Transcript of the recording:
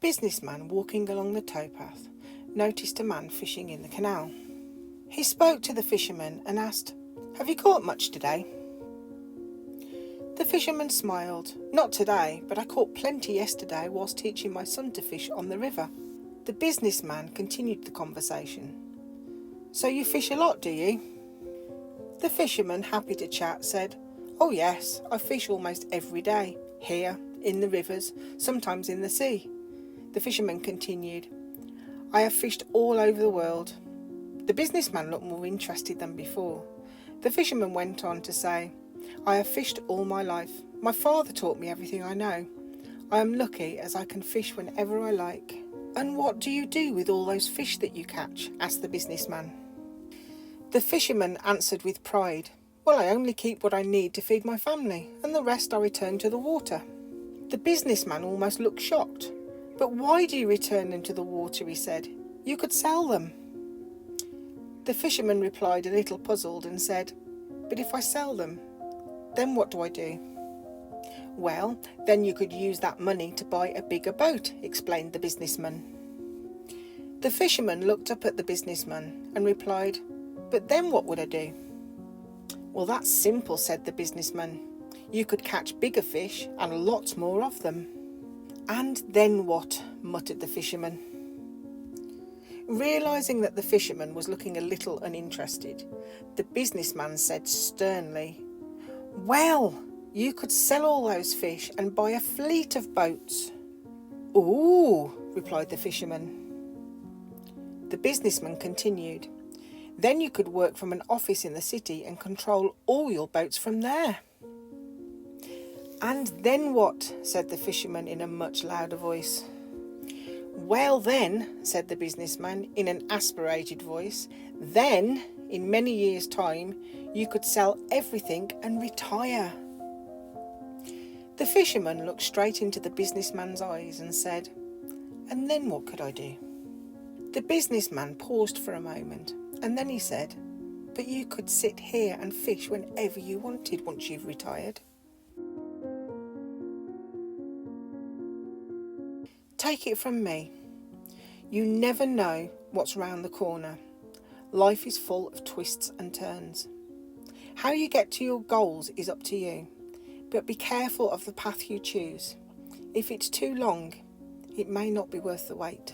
businessman walking along the towpath noticed a man fishing in the canal. He spoke to the fisherman and asked, "Have you caught much today?" The fisherman smiled. "Not today, but I caught plenty yesterday whilst teaching my son to fish on the river." The businessman continued the conversation. "So you fish a lot, do you?" The fisherman, happy to chat, said, "Oh yes, I fish almost every day, here, in the rivers, sometimes in the sea." The fisherman continued, "I have fished all over the world." The businessman looked more interested than before. The fisherman went on to say, "I have fished all my life. My father taught me everything I know. I am lucky as I can fish whenever I like." "And what do you do with all those fish that you catch?" asked the businessman. The fisherman answered with pride, "Well, I only keep what I need to feed my family, and the rest I return to the water." The businessman almost looked shocked. "But why do you return them to the water?" he said. "You could sell them." The fisherman replied, a little puzzled, and said, "But if I sell them, then what do I do?" "Well, then you could use that money to buy a bigger boat," explained the businessman. The fisherman looked up at the businessman and replied, "But then what would I do?" "Well, that's simple," said the businessman. "You could catch bigger fish and lots more of them." "And then what?" muttered the fisherman. Realising that the fisherman was looking a little uninterested, the businessman said sternly, "Well, you could sell all those fish and buy a fleet of boats." "Ooh," replied the fisherman. The businessman continued, "Then you could work from an office in the city and control all your boats from there." "And then what?" said the fisherman in a much louder voice. "Well then," said the businessman in an aspirated voice, "then, in many years' time, you could sell everything and retire." The fisherman looked straight into the businessman's eyes and said, "And then what could I do?" The businessman paused for a moment, and then he said, "But you could sit here and fish whenever you wanted once you've retired." Take it from me, you never know what's round the corner. Life is full of twists and turns. How you get to your goals is up to you, but be careful of the path you choose. If it's too long, it may not be worth the wait.